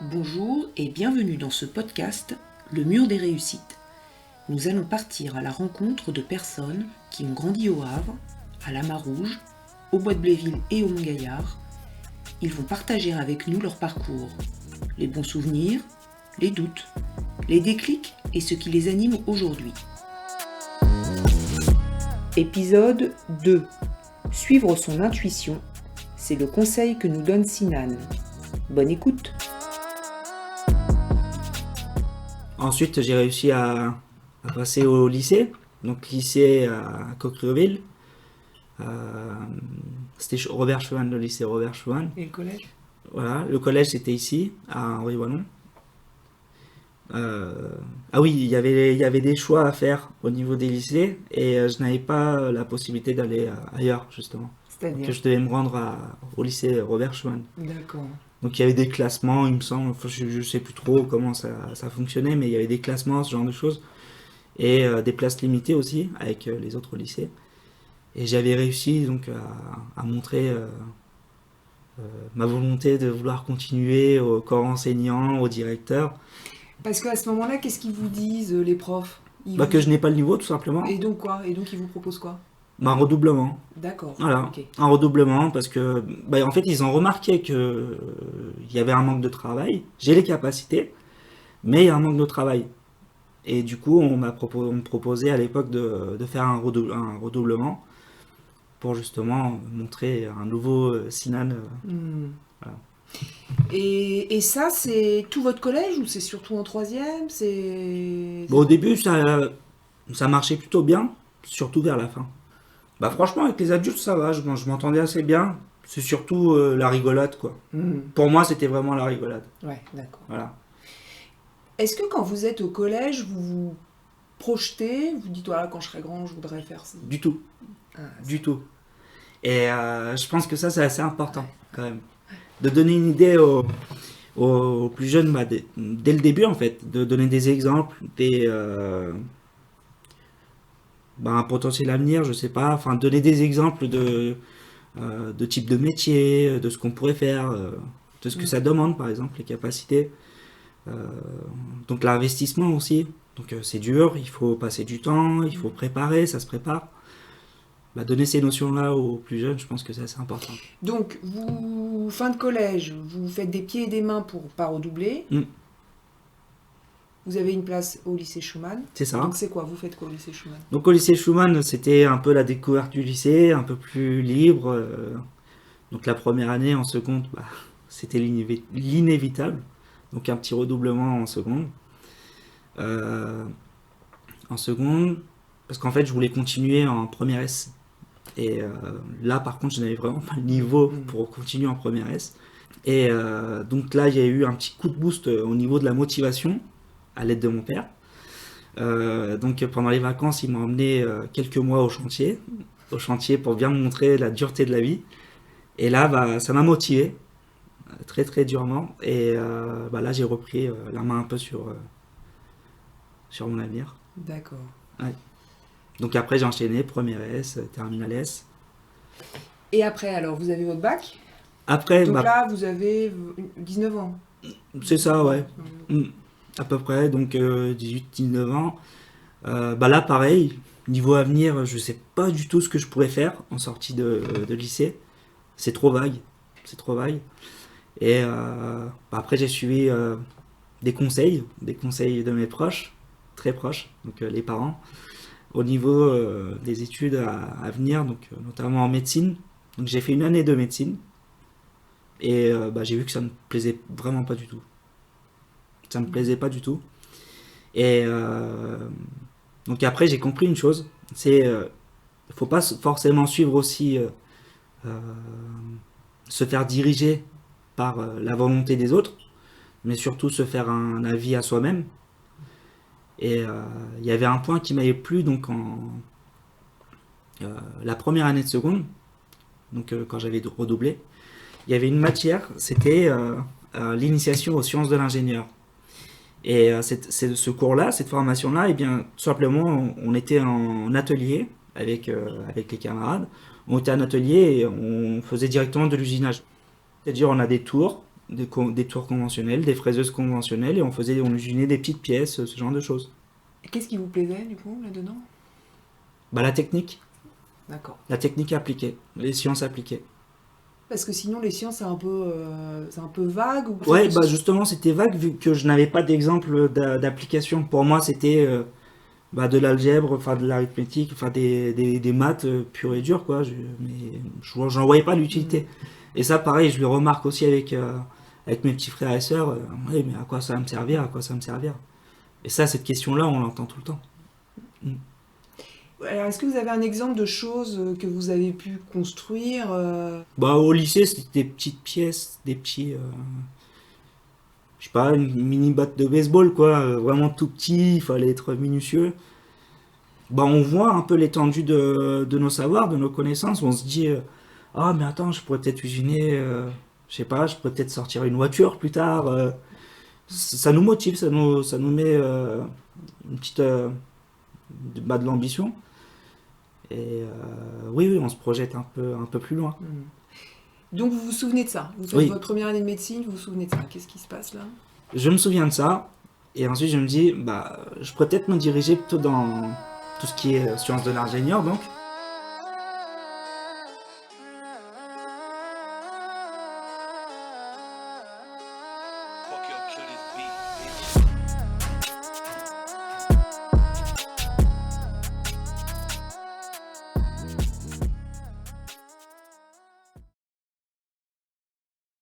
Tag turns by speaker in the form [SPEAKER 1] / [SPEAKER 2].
[SPEAKER 1] Bonjour et bienvenue dans ce podcast Le mur des réussites. Nous allons partir à la rencontre de personnes qui ont grandi au Havre, à la Mar-Rouge, au Bois de Bléville et au Mont-Gaillard. Ils vont partager avec nous leur parcours, les bons souvenirs, les doutes, les déclics et ce qui les anime aujourd'hui. Épisode 2. Suivre son intuition, c'est le conseil que nous donne Sinan. Bonne écoute.
[SPEAKER 2] Ensuite, j'ai réussi à passer au lycée, donc lycée à Coquereville. C'était Robert Schuman, le lycée Robert Schuman.
[SPEAKER 1] Et le collège ?
[SPEAKER 2] Voilà, le collège c'était ici, à Henri-Wallon. Ah oui, il y avait des choix à faire au niveau des lycées et je n'avais pas la possibilité d'aller ailleurs, justement.
[SPEAKER 1] C'est-à-dire
[SPEAKER 2] Donc je devais me rendre au lycée Robert Schuman.
[SPEAKER 1] D'accord.
[SPEAKER 2] Donc il y avait des classements, il me semble, enfin, je ne sais plus trop comment ça fonctionnait, mais il y avait des classements, ce genre de choses. Et des places limitées aussi, avec les autres lycées. Et j'avais réussi donc à montrer ma volonté de vouloir continuer au corps enseignant, au directeur.
[SPEAKER 1] Parce qu'à ce moment-là, qu'est-ce qu'ils vous disent, les profs ?
[SPEAKER 2] Que je n'ai pas le niveau, tout simplement.
[SPEAKER 1] Et donc quoi ? Et donc ils vous proposent quoi ?
[SPEAKER 2] Un redoublement.
[SPEAKER 1] D'accord.
[SPEAKER 2] Voilà,
[SPEAKER 1] Ok.
[SPEAKER 2] un redoublement, parce que en fait, ils ont remarqué qu'il y avait un manque de travail. J'ai les capacités, mais il y a un manque de travail. Et du coup, on me proposait à l'époque de faire un redoublement pour justement montrer un nouveau Sinan. Voilà.
[SPEAKER 1] Et ça, c'est tout votre collège ou c'est surtout en troisième ?
[SPEAKER 2] Au début, ça marchait plutôt bien, surtout vers la fin. Franchement, avec les adultes, ça va, je m'entendais assez bien. C'est surtout la rigolade, quoi. Pour moi, c'était vraiment la rigolade.
[SPEAKER 1] Ouais, d'accord.
[SPEAKER 2] Voilà.
[SPEAKER 1] Est-ce que quand vous êtes au collège, vous vous projetez, vous dites, voilà, quand je serai grand, je voudrais faire ça ?
[SPEAKER 2] Du tout. Du tout. Et je pense que ça, c'est assez important, quand même. De donner une idée aux plus jeunes, dès le début, en fait. De donner des exemples, un potentiel avenir, je sais pas. Enfin, donner des exemples de type de métier, de ce qu'on pourrait faire, de ce que ça demande, par exemple, les capacités. Donc l'investissement aussi. Donc c'est dur, il faut passer du temps, il faut préparer, ça se prépare. Donner ces notions-là aux plus jeunes, je pense que c'est assez important.
[SPEAKER 1] Donc, vous, fin de collège, vous faites des pieds et des mains pour pas redoubler. Vous avez une place au lycée Schuman.
[SPEAKER 2] C'est ça.
[SPEAKER 1] Donc c'est quoi ? Vous faites quoi au lycée Schuman ?
[SPEAKER 2] Donc au lycée Schuman, c'était un peu la découverte du lycée, un peu plus libre. Donc la première année en seconde, c'était l'inévitable. Donc un petit redoublement en seconde. En seconde, parce qu'en fait je voulais continuer en première S. Et là par contre je n'avais vraiment pas le niveau pour continuer en première S. Et donc là il y a eu un petit coup de boost au niveau de la motivation, à l'aide de mon père. Donc pendant les vacances il m'a emmené quelques mois au chantier pour bien me montrer la dureté de la vie. Et là ça m'a motivé très très durement. Et là j'ai repris la main un peu sur mon avenir.
[SPEAKER 1] D'accord.
[SPEAKER 2] Ouais. Donc après j'ai enchaîné, première S, terminale S.
[SPEAKER 1] Et après alors, vous avez votre bac ?
[SPEAKER 2] Après,
[SPEAKER 1] donc là vous avez 19 ans ?
[SPEAKER 2] C'est ça, ouais. À peu près, donc 18-19 ans. Là pareil, niveau avenir, je sais pas du tout ce que je pourrais faire en sortie de lycée. C'est trop vague. Et après j'ai suivi des conseils de mes proches, très proches, donc les parents, au niveau des études à venir, donc notamment en médecine. Donc j'ai fait une année de médecine et j'ai vu que ça me plaisait vraiment pas du tout. Ça me plaisait pas du tout. Et donc après j'ai compris une chose, c'est faut pas forcément suivre aussi se faire diriger par la volonté des autres, mais surtout se faire un avis à soi-même. Et il y avait un point qui m'avait plu donc en la première année de seconde, donc quand j'avais redoublé, il y avait une matière, c'était l'initiation aux sciences de l'ingénieur. Et ce cours-là, cette formation-là, tout simplement, on était en atelier avec les camarades. On était en atelier et on faisait directement de l'usinage. C'est-à-dire, on a des tours des tours conventionnelles, des fraiseuses conventionnelles, et on usinait des petites pièces, ce genre de choses.
[SPEAKER 1] Et qu'est-ce qui vous plaisait du coup là-dedans?
[SPEAKER 2] Bah, la technique
[SPEAKER 1] D'accord.
[SPEAKER 2] appliquée, les sciences appliquées.
[SPEAKER 1] Parce que sinon les sciences c'est un peu vague ou
[SPEAKER 2] Ouais, bah justement, c'était vague vu que je n'avais pas d'exemple d'application. Pour moi, c'était bah, de l'algèbre, enfin de l'arithmétique, enfin des maths pures et dures, quoi. Mais j'en voyais pas l'utilité. Et ça, pareil, je le remarque aussi avec mes petits frères et sœurs. Oui, mais à quoi ça va me servir? À quoi ça va me servir? Et ça, cette question-là, on l'entend tout le temps. Mm.
[SPEAKER 1] Alors, est-ce que vous avez un exemple de choses que vous avez pu construire
[SPEAKER 2] Bah, au lycée, c'était des petites pièces, je sais pas, une mini batte de baseball, quoi. Vraiment tout petit, il fallait être minutieux. Bah, on voit un peu l'étendue de nos savoirs, de nos connaissances. On se dit, ah, mais attends, je pourrais peut-être usiner, je sais pas, je pourrais peut-être sortir une voiture plus tard. Ça nous motive, ça nous met une petite, de l'ambition. Et oui, oui, on se projette un peu plus loin.
[SPEAKER 1] Donc vous vous souvenez de ça? Vous faites
[SPEAKER 2] Oui,
[SPEAKER 1] votre première année de médecine, vous vous souvenez de ça? Qu'est-ce qui se passe là?
[SPEAKER 2] je me souviens de ça. Et ensuite, je me dis, bah, je pourrais peut-être me diriger plutôt dans tout ce qui est sciences de l'ingénieur, donc.